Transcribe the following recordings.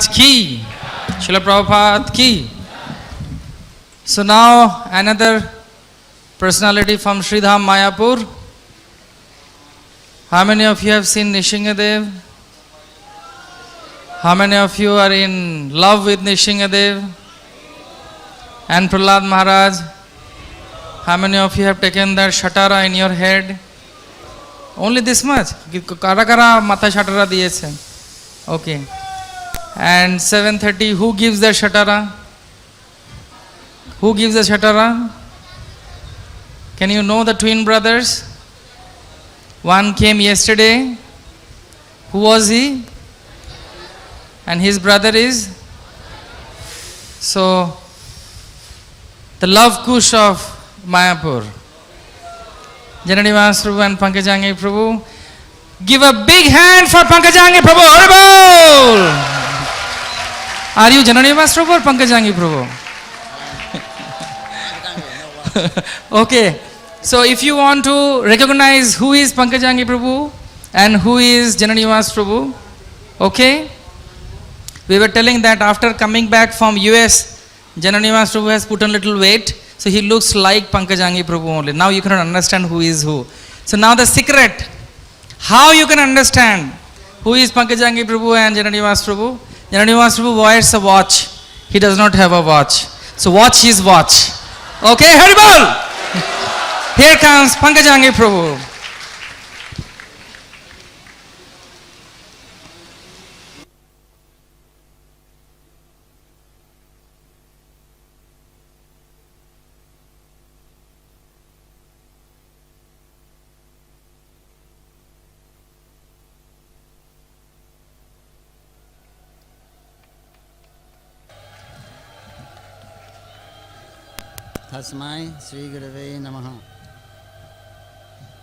ki. Srila Prabhupada ki. So now another personality from Sridham Mayapur. How many of you have seen Nishingadev? How many of you are in love with Nishingadev and Prahlad Maharaj? How many of you have taken that shatara in your head? Only this much? Kara kara matha shatara diyechen. Okay. And 7:30, who gives the shatara? Who gives the shatara? Can you know the twin brothers? One came yesterday. Who was he? And his brother is? So, the love kush of Mayapur. Janani Prabhu and Pankajangri Prabhu. Give a big hand for Pankajangri Prabhu. Hare Bol! Are you Janani Prabhu or Pankajangri Prabhu? Okay. So if you want to recognize who is Pankajangri Prabhu and who is Janani Prabhu, okay? We were telling that after coming back from US, Janani Prabhu has put on little weight, so he looks like Pankajangri Prabhu only. Now you cannot understand who is who. So now the secret, how you can understand who is Pankajangri Prabhu and Janani Prabhu? Janani Prabhu wears a watch. He does not have a watch. So watch his watch. Okay, Hare Bol! Here comes Pankajangri Prabhu. Tasmai Sri Gurave Namaha.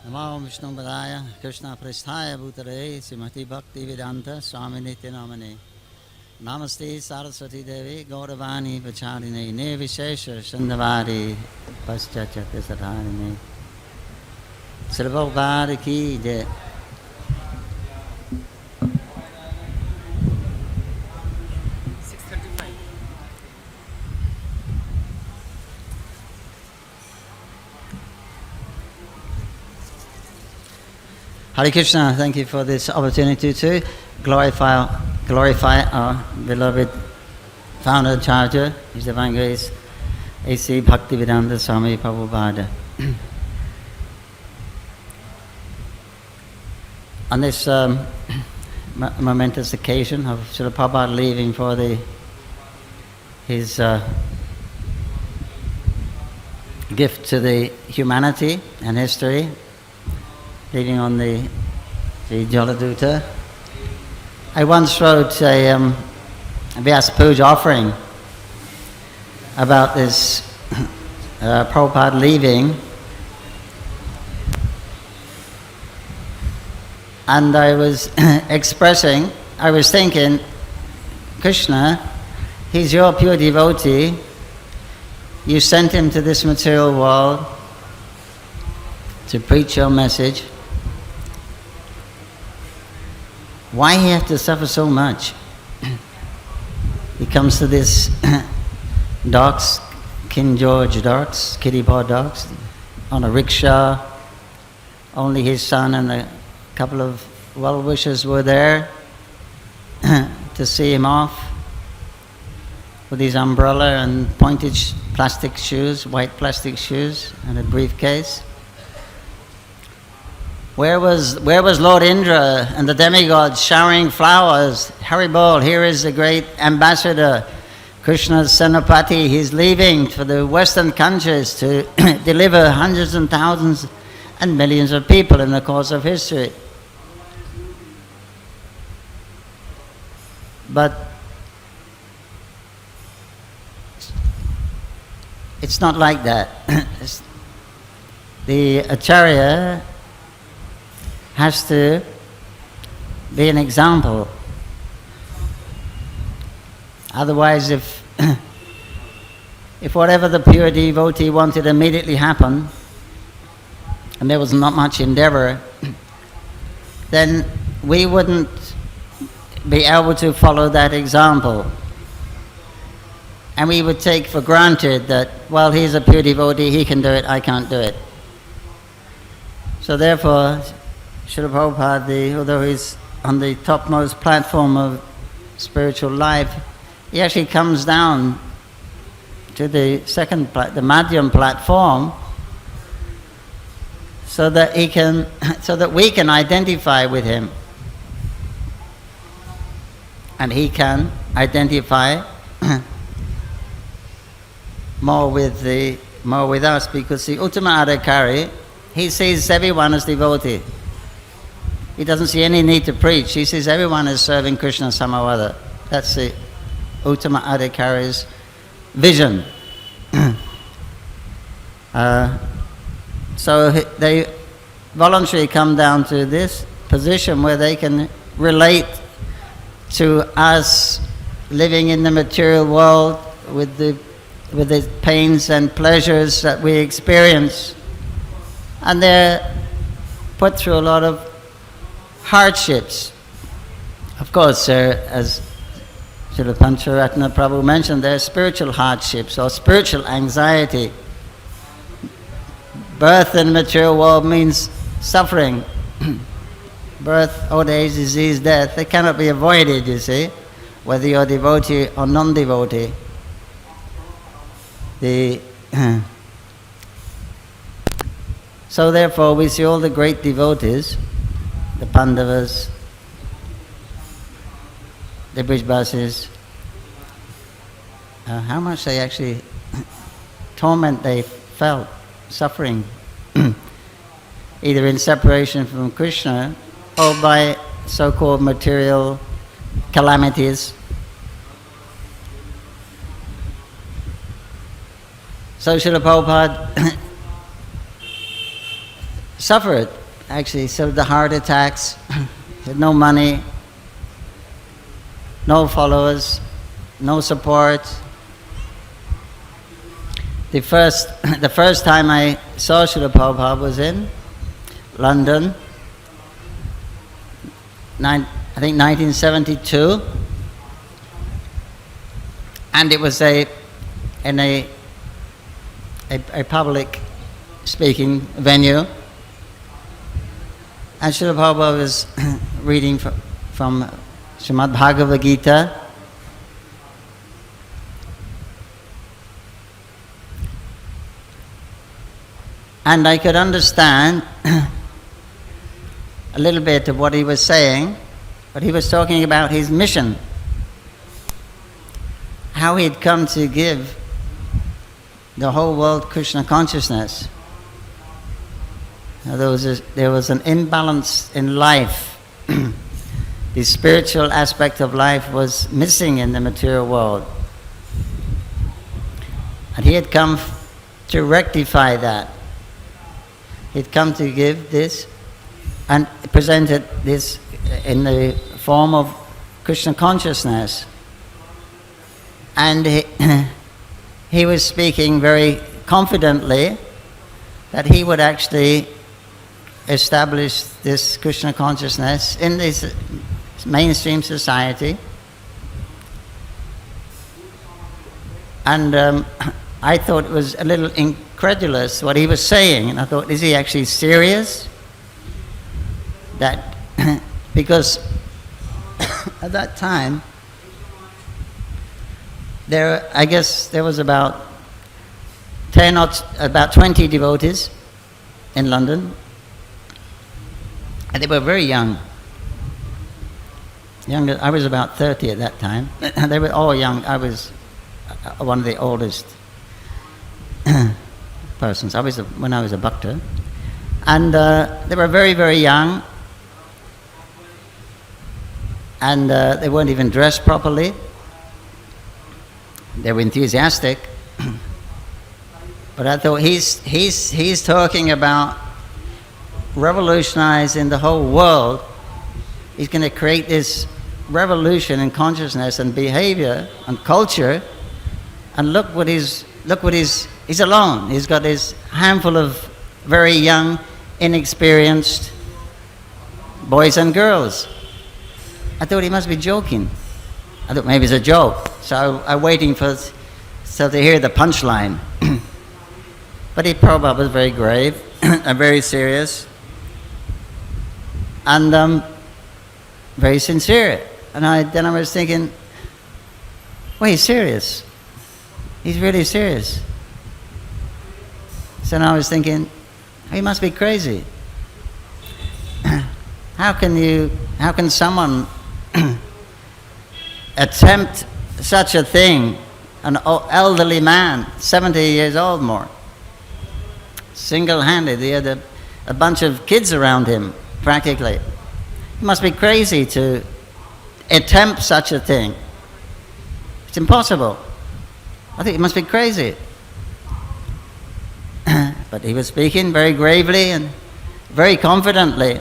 Namo Vishnu Padaya Krishna Prasthaya Bhutare Srimati Bhakti Vedanta Swami Nityanamane. Namaste Saraswati Devi Gauravani Vacharine Nevishesha Shandavari Paschachata Sadharine. Srila Prabhupada ki jai. Hare Krishna, thank you for this opportunity to glorify our beloved founder, Acharya, His Divine Grace, A.C. Bhaktivedanta Swami Prabhupada. On this momentous occasion of Srila Prabhupada leaving for his gift to the humanity and history, leaving on the Jaladuta. I once wrote a Vyasa Puja offering about this Prabhupada leaving, and I was I was thinking, Krishna, he's your pure devotee, you sent him to this material world to preach your message. Why he have to suffer so much? He comes to this docks, King George docks, kiddie paw docks, on a rickshaw. Only his son and a couple of well-wishers were there to see him off with his umbrella and pointed plastic shoes, white plastic shoes, and a briefcase. Where was Lord Indra and the demigods showering flowers? Hare Bol, here is the great ambassador, Krishna's Senapati. He's leaving for the Western countries to deliver hundreds and thousands and millions of people in the course of history. But it's not like that. The Acharya has to be an example. Otherwise, if whatever the pure devotee wanted immediately happen, and there was not much endeavor, then we wouldn't be able to follow that example. And we would take for granted that, well, he's a pure devotee, he can do it, I can't do it. So therefore, Srila Prabhupada, although he's on the topmost platform of spiritual life, he actually comes down to the the Madhyam platform, so that we can identify with him, and he can identify more with us, because the Uttama Adhikari, he sees everyone as devotee. He doesn't see any need to preach. He sees everyone as serving Krishna somehow or other. That's the Uttama Adhikari's vision. So they voluntarily come down to this position where they can relate to us living in the material world with the pains and pleasures that we experience. And they're put through a lot of hardships. Of course, as Srila Pancharatna Prabhu mentioned, there are spiritual hardships or spiritual anxiety. Birth in the material world means suffering. Birth, old age, disease, death, they cannot be avoided, you see, whether you're devotee or non-devotee. So therefore we see all the great devotees, the Pandavas, the Brijbasis, how much they actually torment they felt, suffering, either in separation from Krishna or by so-called material calamities. So Srila Prabhupada suffered, actually, suffered the heart attacks, had no money, no followers, no support. The first time I saw Srila Prabhupada was in London, I think 1972, and it was in a public speaking venue, and Srila Prabhupada was reading from Srimad Bhagavad Gita. And I could understand a little bit of what he was saying, but he was talking about his mission, how he'd come to give the whole world Krishna consciousness. Now, there was an imbalance in life. The spiritual aspect of life was missing in the material world. And he had come to rectify that. He'd come to give this and presented this in the form of Krishna consciousness. And he was speaking very confidently that he would actually establish this Krishna consciousness in this mainstream society. And I thought it was a little incredulous what he was saying, and I thought, is he actually serious? That because at that time I guess there was about 20 devotees in London, and they were very young. Younger, I was about 30 at that time. They were all young. I was one of the oldest persons. When I was a bhakta, and they were very, very young, and they weren't even dressed properly. They were enthusiastic, but I thought he's talking about revolutionizing the whole world. He's going to create this revolution in consciousness and behavior and culture, and look what he's alone. He's got this handful of very young, inexperienced boys and girls. I thought he must be joking. I thought maybe it's a joke. So I'm waiting to hear the punchline. But Prabhupada was very grave and very serious and very sincere. And then I was thinking, well, he's serious. He's really serious. So now I was thinking, he must be crazy. How can someone attempt such a thing? An elderly man, 70 years old more, single-handed. He had a bunch of kids around him, practically. He must be crazy to attempt such a thing. It's impossible. I think he must be crazy. But he was speaking very gravely and very confidently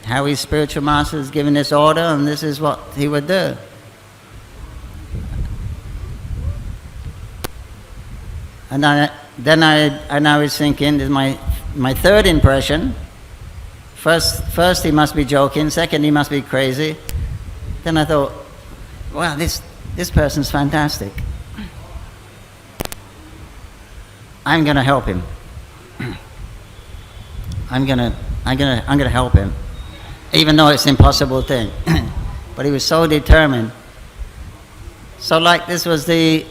how his spiritual master has given this order and this is what he would do. And then I was thinking, this is my third impression. First he must be joking, second he must be crazy. Then I thought, wow, this person's fantastic. I'm going to help him. I'm gonna help him, even though it's an impossible thing. But he was so determined. So like this was the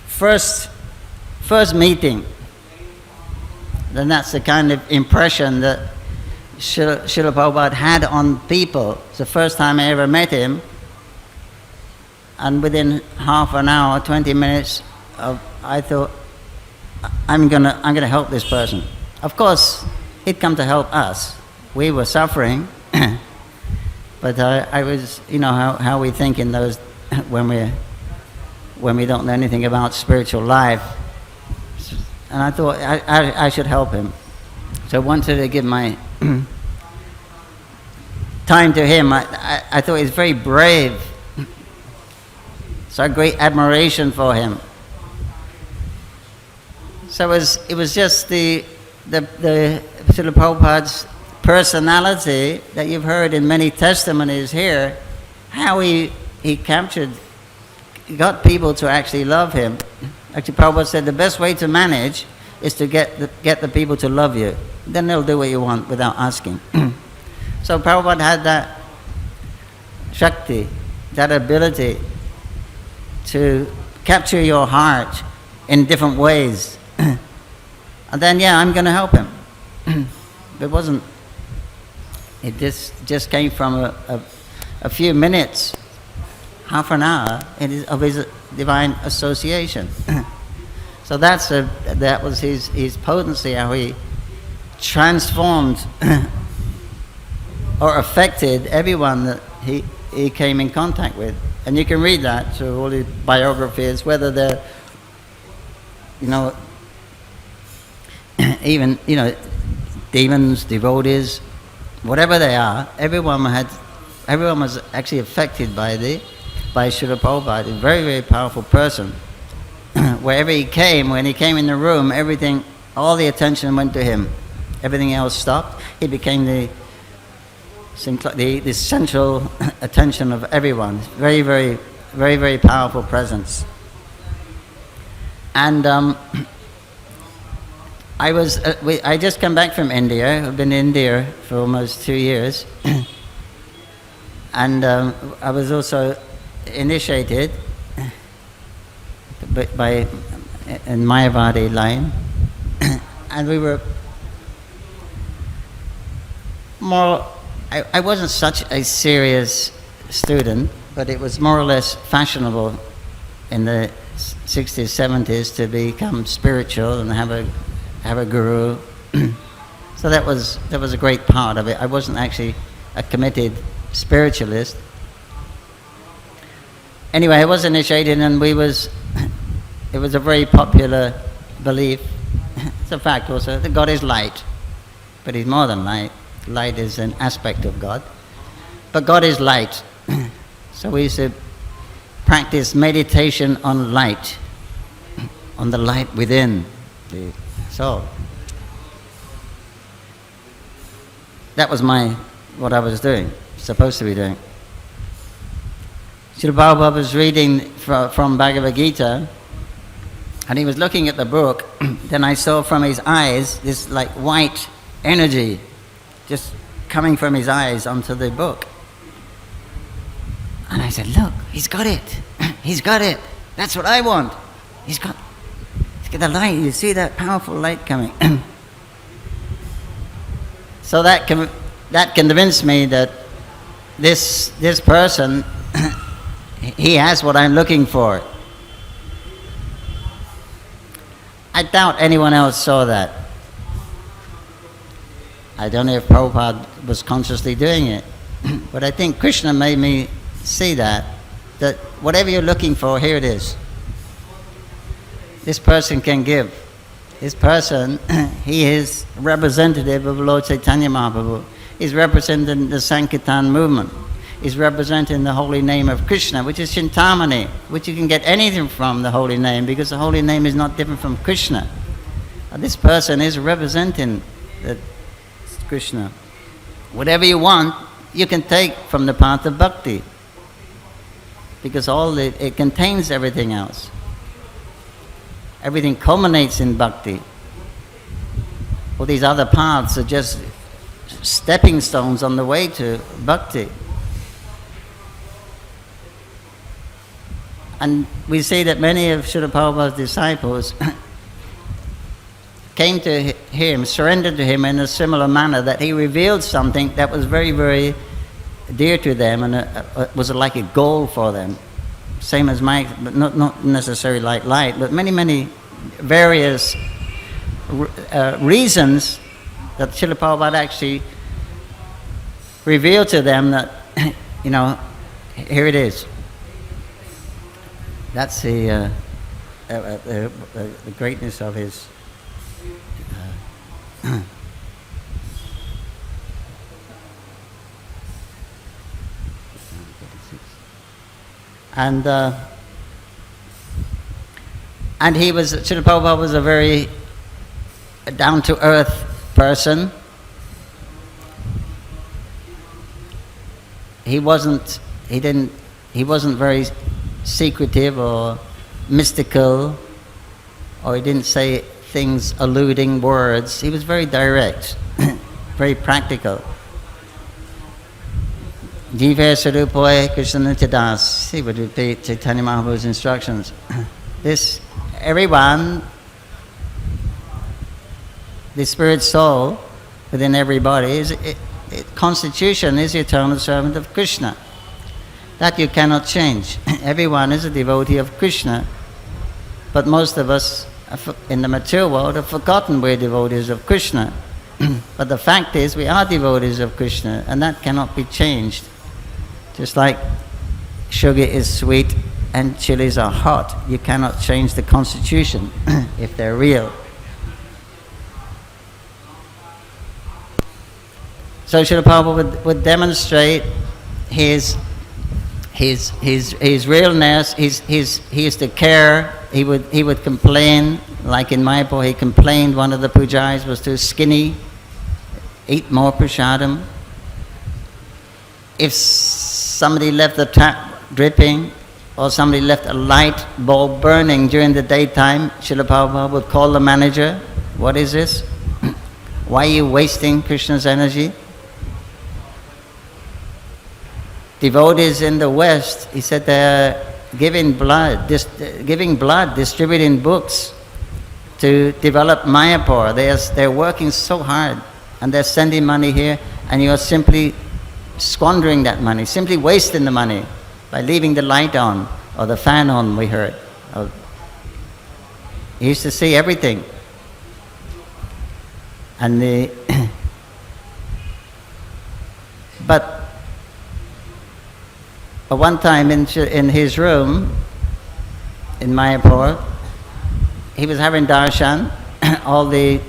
first meeting. Then that's the kind of impression that Srila Prabhupada had on people. It's the first time I ever met him, and within half an hour, 20 minutes, I thought, I'm gonna help this person. Of course, he'd come to help us. We were suffering, but I was, how we think in those when we don't know anything about spiritual life. And I thought I should help him. So I wanted to give my time to him. I thought he's very brave. So great admiration for him. So it was just the Srila Prabhupada's personality that you've heard in many testimonies here, how he got people to actually love him. Actually, Prabhupada said the best way to manage is to get the people to love you. Then they'll do what you want without asking. So Prabhupada had that Shakti, that ability to capture your heart in different ways. And then, I'm going to help him. It just came from a few minutes, half an hour of his divine association. So that was his potency, how he transformed or affected everyone that he came in contact with. And you can read that through all the biographies, whether they're, even, demons, devotees, whatever they are, everyone was actually affected by Srila Prabhupada, a very, very powerful person. Wherever he came, when he came in the room, all the attention went to him. Everything else stopped. He became the central attention of everyone. Very, very, very, very powerful presence. And I just come back from India. I've been in India for almost 2 years. And I was also initiated in Mayavadi line. And we were more, I wasn't such a serious student, but it was more or less fashionable in the 60s, 70s to become spiritual and have a guru. So that was a great part of it. I wasn't actually a committed spiritualist. Anyway, I was initiated, and it was a very popular belief. It's a fact also that God is light, but He's more than light. Light is an aspect of God, but God is light. So we used to practice meditation on light, on the light within the soul. That was what I was doing. supposed to be doing. Srila Prabhupada was reading from Bhagavad Gita, and he was looking at the book. Then I saw from his eyes this like white energy just coming from his eyes onto the book. And I said, look, he's got it. He's got it. That's what I want. He's got the light. You see that powerful light coming. So that convinced me that this person, he has what I'm looking for. I doubt anyone else saw that. I don't know if Prabhupada was consciously doing it, but I think Krishna made me see that whatever you're looking for, here it is. This person can give. This person, he is representative of Lord Chaitanya Mahaprabhu. He's representing the Sankirtan movement. He's representing the holy name of Krishna, which is Chintamani, which you can get anything from the holy name, because the holy name is not different from Krishna. This person is representing Krishna. Whatever you want, you can take from the path of bhakti, because it contains everything else. Everything culminates in bhakti. All these other paths are just stepping stones on the way to bhakti. And we see that many of Srila Prabhupada's disciples came to him, surrendered to him in a similar manner, that he revealed something that was very, very dear to them, and was like a goal for them. Same as Mike, but not necessarily like light, but many various reasons that Srila Prabhupada actually revealed to them that, here it is. That's the greatness of his. And Srila Prabhupada was a very down-to-earth person. He wasn't very secretive or mystical, or he didn't say things alluding words. He was very direct, very practical. Jiva Sarupoy Krishna Chadas. He would repeat Chaitanya Mahaprabhu's instructions. Everyone, the spirit soul within everybody, constitution is the eternal servant of Krishna. That you cannot change. Everyone is a devotee of Krishna, but most of us in the material world have forgotten we're devotees of Krishna. But the fact is, we are devotees of Krishna, and that cannot be changed. Just like sugar is sweet and chilies are hot, you cannot change the constitution if they're real. So Srila Prabhupada would demonstrate his realness. He used to care. He would complain, like in Mayapur, he complained one of the pujaris was too skinny. Eat more prasadam. If somebody left the tap dripping, or somebody left a light bulb burning during the daytime, Srila Prabhupada would call the manager. What is this? Why are you wasting Krishna's energy? Devotees in the West, he said, they're giving blood, distributing books to develop Mayapur. They're working so hard, and they're sending money here, and you're simply squandering that money, simply wasting the money by leaving the light on or the fan on, we heard. He used to see everything. And but one time in his room in Mayapur, he was having darshan, all the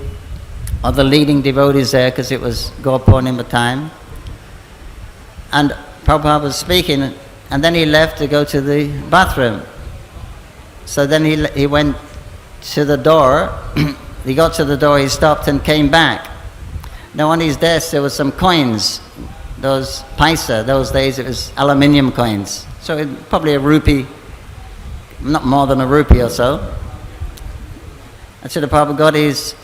leading devotees there, because it was Gaur Purnima time. And Prabhupada was speaking, and then he left to go to the bathroom. So then he went to the door. He got to the door, he stopped and came back. Now on his desk there were some coins, those paisa, those days it was aluminium coins. So probably a rupee, not more than a rupee or so. And Srila Prabhupada got his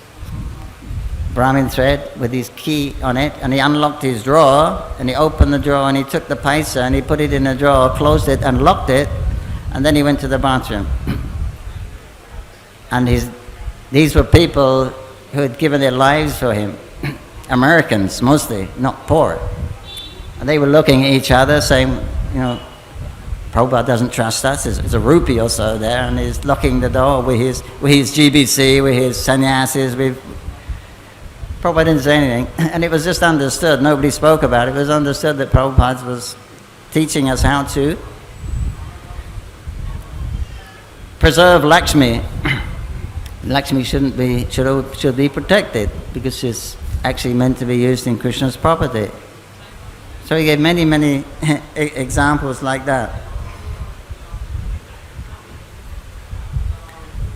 Brahmin thread with his key on it, and he unlocked his drawer, and he opened the drawer, and he took the paisa, and he put it in the drawer, closed it, and locked it, and then he went to the bathroom. And these were people who had given their lives for him, Americans mostly, not poor. And they were looking at each other, saying, you know, Prabhupada doesn't trust us. There's a rupee or so there, and he's locking the door with his GBC, with his sannyasis, with... Prabhupada didn't say anything, and it was just understood. Nobody spoke about it. It was understood that Prabhupada was teaching us how to preserve Lakshmi. Lakshmi should be protected because she's actually meant to be used in Krishna's property. So he gave many examples like that.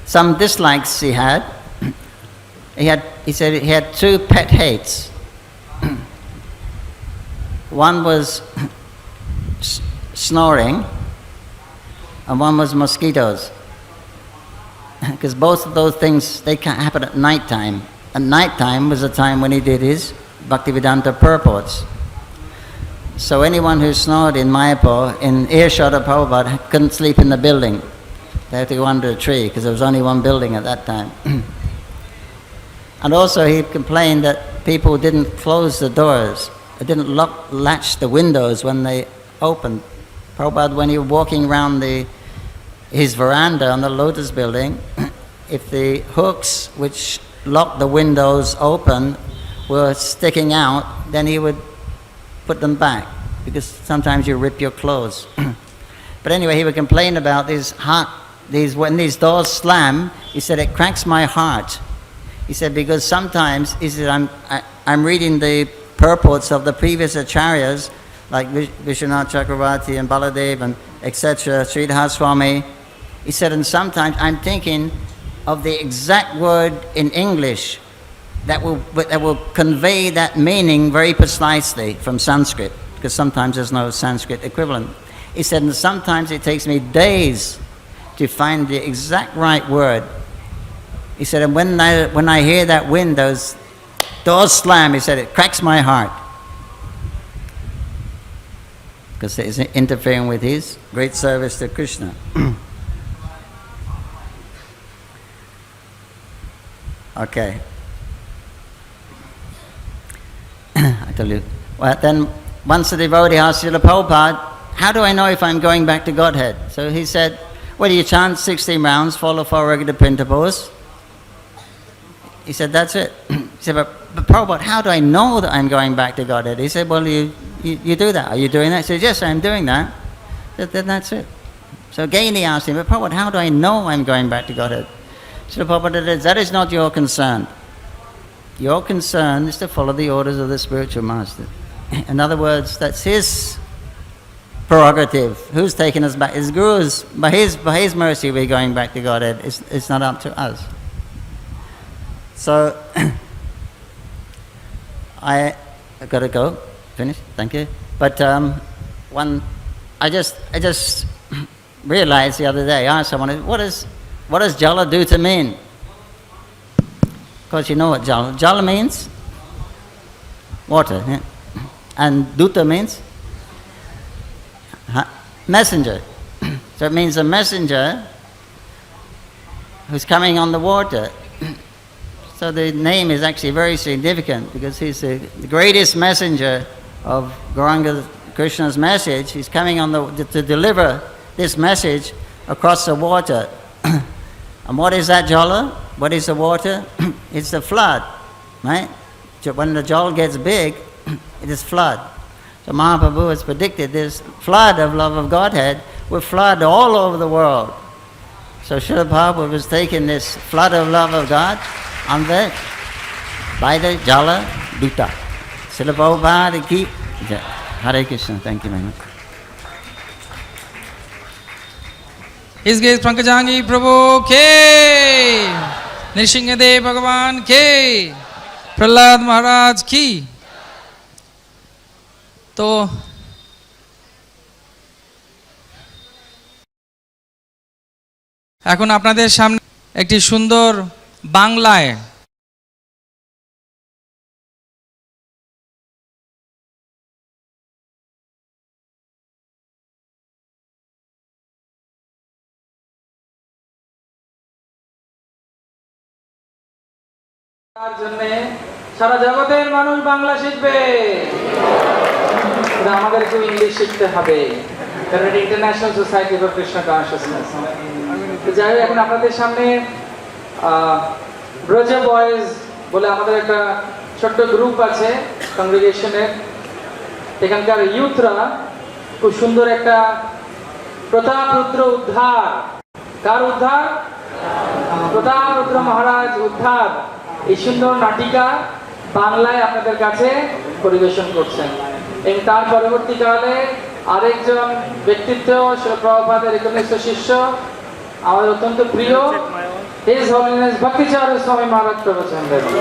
Some dislikes he had. He said he had two pet hates. One was snoring, and one was mosquitoes. Because both of those things, they can't happen at night time. At night time was the time when he did his Bhaktivedanta purports. So anyone who snored in Mayapur, in earshot of Prabhupada, couldn't sleep in the building. They had to go under a tree, because there was only one building at that time. And also he complained that people didn't close the doors, they didn't latch the windows when they opened. Prabhupada, when he was walking around his veranda on the Lotus building, if the hooks which locked the windows open were sticking out, then he would put them back, because sometimes you rip your clothes. But anyway, he would complain about when these doors slam, he said, it cracks my heart. He said, because sometimes, he said, I'm reading the purports of the previous acharyas, like Vishwanath Chakravarti and Baladev and etc., Sridhar Swami. He said, and sometimes I'm thinking of the exact word in English that will convey that meaning very precisely from Sanskrit, because sometimes there's no Sanskrit equivalent. He said, and sometimes it takes me days to find the exact right word. He said, and when I hear that wind, those doors slam, he said, it cracks my heart. Because it is interfering with his great service to Krishna. Okay. I tell you. Well, then once the devotee asked Srila Prabhupada, how do I know if I'm going back to Godhead? So he said, well, you chant 16 rounds, follow 4 regular principles. He said, that's it. He said, but Prabhupada, how do I know that I'm going back to Godhead? He said, well, you do that. Are you doing that? He said, yes, I'm doing that. Then that's it. So again he asked him, but Prabhupada, how do I know I'm going back to Godhead? So Prabhupada said, that is not your concern. Your concern is to follow the orders of the spiritual master. In other words, that's his prerogative. Who's taking us back? His Guru's. By his mercy we're going back to Godhead. It's not up to us. So, I've got to go. Finish? Thank you. But I just realized the other day, I asked someone, what does jala do to mean? Of course, you know what jala. Jala means water. Yeah? And duta means messenger. So it means a messenger who's coming on the water. So the name is actually very significant because he's the greatest messenger of Gauranga Krishna's message. He's coming to deliver this message across the water. And what is that jala? What is the water? It's the flood, right? When the jala gets big, it is flood. So Mahaprabhu has predicted this flood of love of Godhead will flood all over the world. So Srila Prabhupada was taking this flood of love of God by the Jala Duta. Srila Prabhupada ki Jai. Hare Krishna. Thank you very much. His Grace Pankajangri Prabhu ke, Nrsimhadev Bhagavan ke, Prahlad Maharaj ki. তো এখন আপনাদের সামনে একটি সুন্দর বাংলায় তার জন্য সারা জগতের মানুষ বাংলা শিখবে, আমাদের একটু ইংলিশ শিখতে হবে, কারণ এটা international society for Krishna consciousness. যাই হোক, এখন আপনাদের সামনে ব্রজ বয়েজ বলে আমাদের একটা ছোট্ট গ্রুপ আছে কংগ্রিগেশনের। এখানকার ইউথরা খুব সুন্দর একটা প্রতাপ রুদ্র উদ্ধার, কার উদ্ধার? প্রতাপ রুদ্র মহারাজ উদ্ধার, এই সুন্দর নাটিকা বাংলায় আপনাদের কাছে পরিবেশন করছেন। এবং তার পরবর্তীকালে আরেকজন ব্যক্তিত্ব শ্রীল প্রভুপাদের একনিষ্ঠ শিষ্য, আমাদের অত্যন্ত প্রিয় হিজ হোলিনেস ভক্তিচার্য স্বামী মহারাজ প্রবচন দেবেন।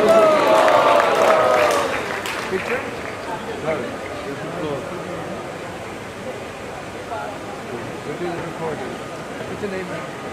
What's your name, man?